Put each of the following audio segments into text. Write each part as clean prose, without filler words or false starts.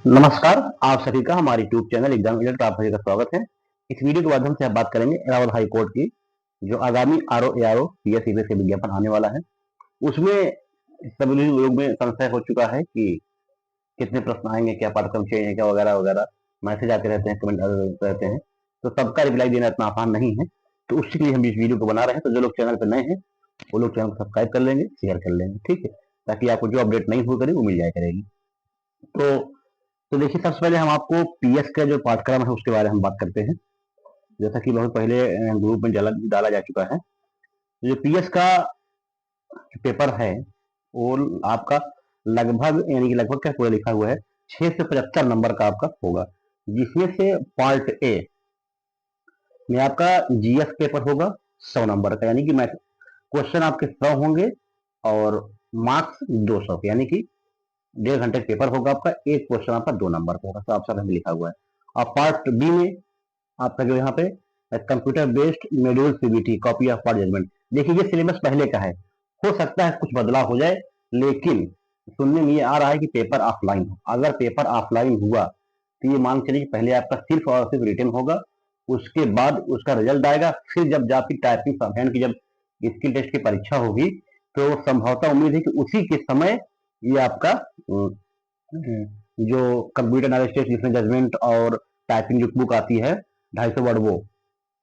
नमस्कार। आप सभी का हमारे यूट्यूब चैनल एग्जाम रिजल्ट आप सभी का स्वागत है। इस वीडियो के माध्यम से हम बात करेंगे इलाहाबाद हाई कोर्ट की जो आगामी आरओ एआरओ पीएस ईपीएस के विज्ञापन आने वाला है। उसमें सभी लोग में संशय हो चुका है कि कितने प्रश्न आएंगे, क्या पाठ्यक्रम चेंज है, क्या वगैरह वगैरह मैसेज आते रहते हैं, कमेंट रहते हैं, तो सबका रिप्लाई देना इतना आसान नहीं है। तो उसके लिए हम इस वीडियो को बना रहे हैं। तो जो लोग चैनल पर नए हैं वो लोग चैनल को सब्सक्राइब कर लेंगे, शेयर कर लेंगे, ठीक है, ताकि आपको जो अपडेट नहीं हो करेगी वो मिल जाया करेगी। तो तो देखिए, सबसे पहले हम आपको पीएस का जो पाठ्यक्रम है उसके बारे में हम बात करते हैं। जैसा कि बहुत पहले ग्रुप में डाला जा चुका है। जो पीएस का पेपर है वो आपका लगभग यानी कि लगभग क्या पूरा लिखा हुआ है 6 से 75 नंबर का आपका होगा, जिसमें से पार्ट ए में आपका जीएस पेपर होगा 100 नंबर का, यानी कि क्वेश्चन आपके 100 होंगे और मार्क्स 200 के, यानी कि 1.5 घंटे का पेपर होगा आपका। एक क्वेश्चन आपका 2 नंबर का होगा, तो ऑप्शन में लिखा हुआ है। और पार्ट बी में आपका जो यहाँ पे computer based module CBT copy of part judgment. देखिए, ये सिलेबस पहले का है, हो सकता है कुछ बदलाव हो जाए, लेकिन सुनने में ये आ रहा है कि पेपर ऑफलाइन हो। अगर पेपर ऑफलाइन हुआ तो ये मान के चलिए कि पहले आपका सिर्फ और सिर्फ रिटन होगा, उसके बाद उसका रिजल्ट आएगा, फिर जब जाके टाइपिंग ऑफ हैंड की जब स्किल टेस्ट की परीक्षा होगी तो संभवतः उम्मीद है कि उसी के समय ये आपका जो कंप्यूटर नॉलेज टेस्ट जिसमें जजमेंट और टाइपिंग जो बुक आती है 250 वर्ड वो,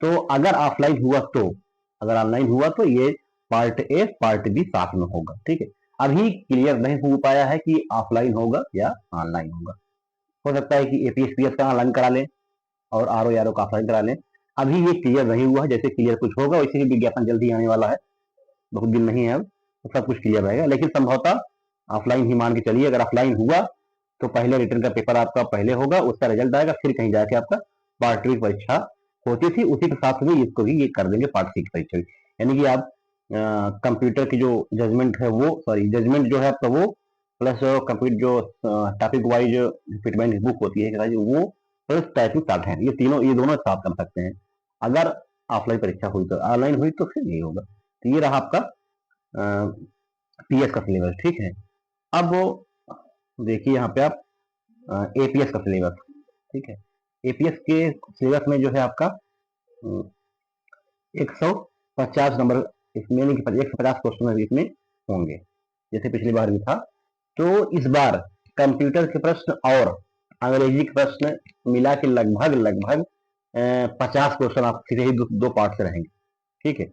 तो अगर ऑफलाइन हुआ तो, अगर ऑनलाइन हुआ तो ये पार्ट ए पार्ट बी साथ में होगा, ठीक है। अभी क्लियर नहीं हो पाया है कि ऑफलाइन होगा या ऑनलाइन होगा। हो सकता है कि एपीएसपीएस का ऑनलाइन करा लें और आरओ यारो का ऑफलाइन करा लें। अभी ये क्लियर नहीं हुआ है, जैसे क्लियर कुछ होगा वैसे ही विज्ञापन जल्दी आने वाला है, बहुत दिन नहीं है अब, तो सब कुछ क्लियर रहेगा। लेकिन संभवतः ऑफलाइन ही मान के चलिए। अगर ऑफलाइन हुआ तो पहले रिटर्न का पेपर आपका पहले होगा, उसका रिजल्ट आएगा, फिर कहीं जाके आपका पार्ट टू की परीक्षा होती थी, उसी के साथ में इसको भी ये कर देंगे पार्ट सी की परीक्षा भी। यानी कि आप कंप्यूटर की जो जजमेंट है वो, सॉरी जजमेंट जो है आपका वो, प्लस कंप्यूटर जो टॉपिक वाइज फिटमेंट की बुक होती है वो, प्लस टाइपिंग साथ है, ये तीनों ये दोनों साथ कर सकते हैं। अगर ऑफलाइन परीक्षा हुई तो, ऑनलाइन हुई तो फिर नहीं होगा। तो ये रहा आपका पीएस का सिलेबस, ठीक है। अब वो देखिए यहाँ पे आप एपीएस का सिलेबस, ठीक है। एपीएस के सिलेबस में जो है आपका 150 नंबर इसमें, 150 क्वेश्चन इसमें होंगे, जैसे पिछली बार भी था। तो इस बार कंप्यूटर के प्रश्न और अंग्रेजी के प्रश्न मिला के लगभग लगभग 50 क्वेश्चन आप सीधे ही दो पार्ट से रहेंगे, ठीक है।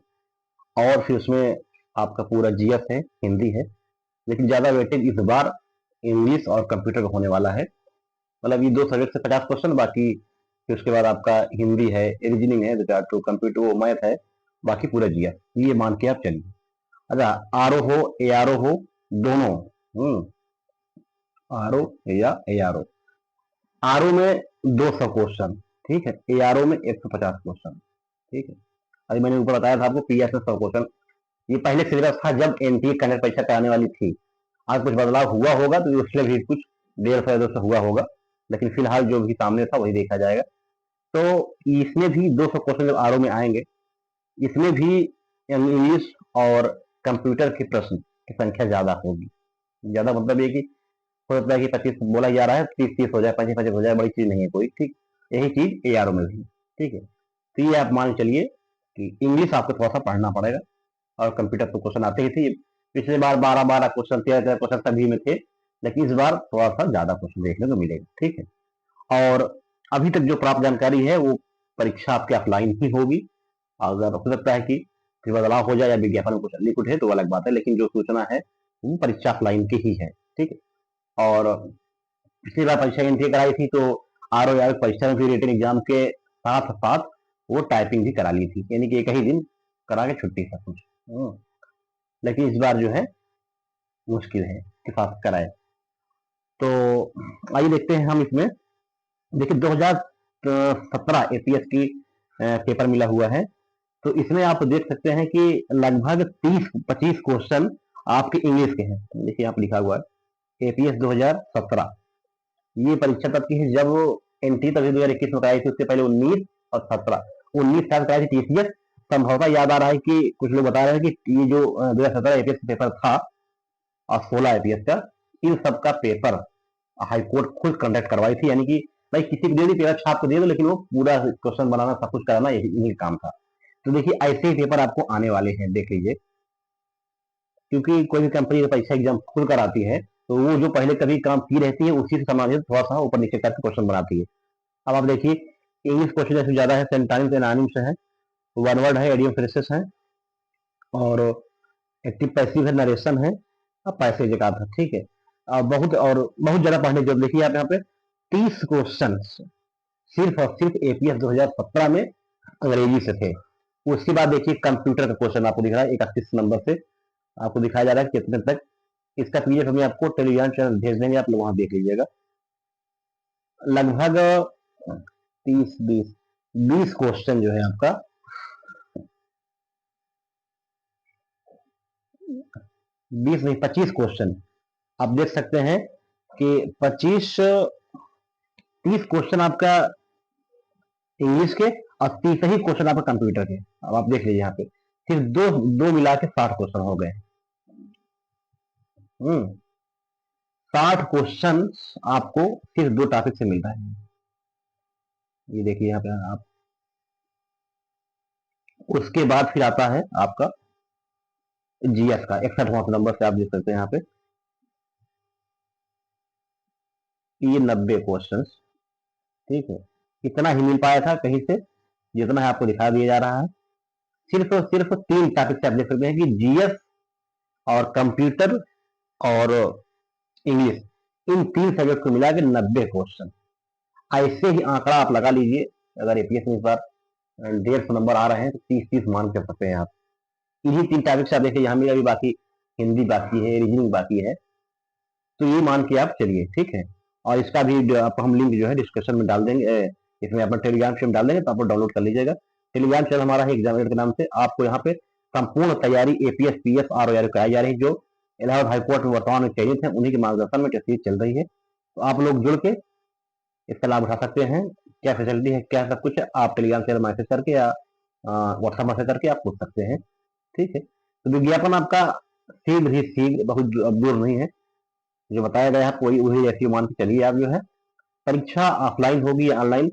और फिर उसमें आपका पूरा जीएस है, हिंदी है, लेकिन ज्यादा वेटेज इस बार इंग्लिश और कंप्यूटर का होने वाला है। मतलब ये दो सब्जेक्ट से 50 क्वेश्चन, बाकी फिर उसके बाद आपका हिंदी है, रीजनिंग है, 2-4 कंप्यूटर वो मैथ है, बाकी पूरा जीएस, ये मान के आप चलिए। अच्छा, आरओ हो एआरओ हो दोनों, आरओ या एआरओ, आरओ में 200 क्वेश्चन, ठीक है, एआरओ में 150 क्वेश्चन, ठीक है। अभी मैंने ऊपर बताया था आपको पीएस में 100 क्वेश्चन, ये पहले सिलेबस था जब एनटीए कैडेट परीक्षा कराने वाली थी। आज कुछ बदलाव हुआ होगा तो उससे भी कुछ 150 हुआ होगा, लेकिन फिलहाल जो भी सामने था वही देखा जाएगा। तो इसमें भी 200 क्वेश्चन जब आरओ में आएंगे, इसमें भी इंग्लिश और कंप्यूटर के प्रश्न की संख्या ज्यादा होगी। ज्यादा मतलब ये कि हो सकता है कि 25 बोला जा रहा है, 30-30 हो जाए, 25-25 हो जाए, बड़ी चीज नहीं है कोई, ठीक। यही चीज एआरओ में भी, ठीक है। तो ये आप मान चलिए कि इंग्लिश आपको थोड़ा सा पढ़ना पड़ेगा, और कंप्यूटर तो क्वेश्चन आते ही थे। पिछले बार 12-12 क्वेश्चन, 13-13 क्वेश्चन सभी में थे, लेकिन इस बार थोड़ा सा ज्यादा क्वेश्चन देखने को मिलेगा, ठीक है। और अभी तक जो प्राप्त जानकारी है वो परीक्षा आपकी ऑफलाइन ही होगी। अगर हो सकता है कि फिर बदलाव हो जाए या विज्ञापन में कुछ लिख उठे तो अलग बात है, लेकिन जो सूचना है वो परीक्षा ऑफलाइन की ही है, ठीक है। और पिछली बार परीक्षा एंट्री कराई थी तो आर ओ परीक्षा में भी रिटन एग्जाम के साथ साथ वो टाइपिंग भी करा ली थी, यानी कि एक ही दिन करा के छुट्टी सब कुछ। लेकिन इस बार जो है मुश्किल है कि साथ कराए। तो आइए देखते हैं हम इसमें। देखिए, 2017 एपीएस की पेपर मिला हुआ है, तो इसमें आप देख सकते हैं कि लगभग 30-25 क्वेश्चन आपके इंग्लिश के हैं। देखिए यहाँ पे लिखा हुआ है एपीएस 2017, ये परीक्षा तब की है जब एनटी तभी 2021 में कराई थी, उससे पहले 19 और 17, 19 साल कराई थी टीसीएस। संभवतः याद आ रहा है कि कुछ लोग बता रहे हैं कि ये जो 2017 एपीएस पेपर था और 16 एपीएस का, इन सब का पेपर हाई कोर्ट खुद कंडक्ट करवाई थी, यानी कि भाई किसी को दे दी, पेपर छाप को दे दो, लेकिन वो पूरा क्वेश्चन बनाना सब कुछ कराना यही काम था। तो देखिए ऐसे ही पेपर आपको आने वाले हैं, देख लीजिए, क्योंकि कोई भी कंपनी जब परीक्षा एग्जाम खुल कर आती है तो वो जो पहले कभी काम की रहती है उसी से संबंधित थोड़ा सा ऊपर नीचे करके क्वेश्चन बनाती है। अब आप देखिए इंग्लिश क्वेश्चन जैसे ज्यादा है, सेंटाइम्स एनानिम्स है, वन वर्ड है, एडियम फ्रेसेस है, और एक्टिव पैसिव है, नरेशन है, अब पैसेज एक आधा, ठीक है। बहुत ज्यादा पढ़ने की जरूरत, देखिए आप यहाँ पे 30 क्वेश्चन सिर्फ और सिर्फ एपीएस 2017 में अंग्रेजी से थे। उसके बाद देखिए कंप्यूटर का क्वेश्चन आपको दिख रहा है 31 नंबर से, आपको दिखाया जा रहा है कितने तक। इसका पीडीएफ हमें आपको टेलीग्राम चैनल भेज देंगे, आप लोग वहां देख लीजिएगा। लगभग 30 20 क्वेश्चन जो है आपका 20 नहीं 25 क्वेश्चन आप देख सकते हैं कि 30 क्वेश्चन आपका इंग्लिश के और 30 ही क्वेश्चन आपका कंप्यूटर के। अब आप देख लीजिए यहाँ पे सिर्फ दो दो मिला के 60 क्वेश्चन हो गए। 60 क्वेश्चन आपको सिर्फ 2 टॉपिक से मिल रहा है। ये देखिए यहाँ पे आप, उसके बाद फिर आता है आपका जीएस का 61वां नंबर से, आप देख सकते हैं यहाँ पे ये 90 क्वेश्चन, ठीक है। इतना ही मिल पाया था कहीं से, जितना है आपको दिखा दिया जा रहा है। सिर्फ और सिर्फ 3 टॉपिक से आप देख सकते हैं कि जीएस और कंप्यूटर और इंग्लिश, इन 3 सब्जेक्ट को मिला के 90 क्वेश्चन। ऐसे ही आंकड़ा आप लगा लीजिए, अगर एपीएस में इस बार 150 नंबर आ रहे हैं तो 30 मान कर सकते हैं आप। इन्हीं 3 टॉपिक से आप देखिए यहाँ में अभी बाकी हिंदी बाकी है, रीजनिंग बाकी है, तो ये मान के आप चलिए, ठीक है। और इसका भी आपको हम लिंक जो है डिस्क्रिप्शन में डाल देंगे, इसमें अपना टेलीग्राम से डाल देंगे, तो आप डाउनलोड कर लीजिएगा। टेलीग्राम चैनल हमारा है एग्जामिनेटर के नाम से, आपको यहाँ पे संपूर्ण तैयारी एपीएस पीएस आर कराई जा रही है, जो इलाहाबाद हाईकोर्ट में वर्तमान में चयनित है, उन्हीं के मार्गदर्शन में टेस्ट चल रही है। तो आप लोग जुड़ के इसका लाभ उठा सकते हैं। क्या फैसिलिटी है, क्या सब कुछ है, आप टेलीग्राम चैनल मैसेज करके या व्हाट्सएप मैसेज करके आप पूछ सकते हैं, ठीक है। तो विज्ञापन आपका शीघ्र ही शीघ्र, बहुत दूर नहीं है, जो बताया गया है वही वही जैसी मान के चलिए आप जो है। परीक्षा ऑफलाइन होगी या ऑनलाइन,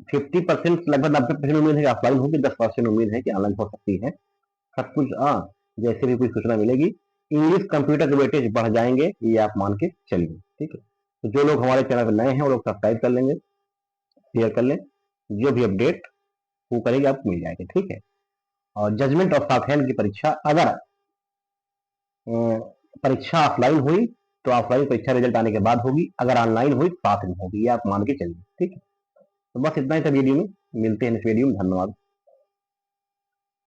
50% लगभग 90% उम्मीद है कि ऑफलाइन होगी, 10% उम्मीद है कि ऑनलाइन हो सकती है। सब कुछ जैसे भी कोई सूचना मिलेगी। इंग्लिश कंप्यूटर के वेटेज बढ़ जाएंगे, ये आप मान के चलिए, ठीक है। तो जो लोग हमारे चैनल पर नए हैं वो लोग सब्सक्राइब कर लेंगे, शेयर कर लें, जो भी अपडेट वो करेंगे आपको मिल जाएगा, ठीक है। और जजमेंट ऑफ साउथ हैंड की परीक्षा, अगर परीक्षा ऑफलाइन हुई तो ऑफलाइन परीक्षा रिजल्ट आने के बाद होगी, अगर ऑनलाइन हुई तो साथ में होगी, ये आप मान के चलिए, ठीक है। तो बस इतना ही था वीडियो में, मिलते हैं नेक्स्ट वीडियो में, धन्यवाद।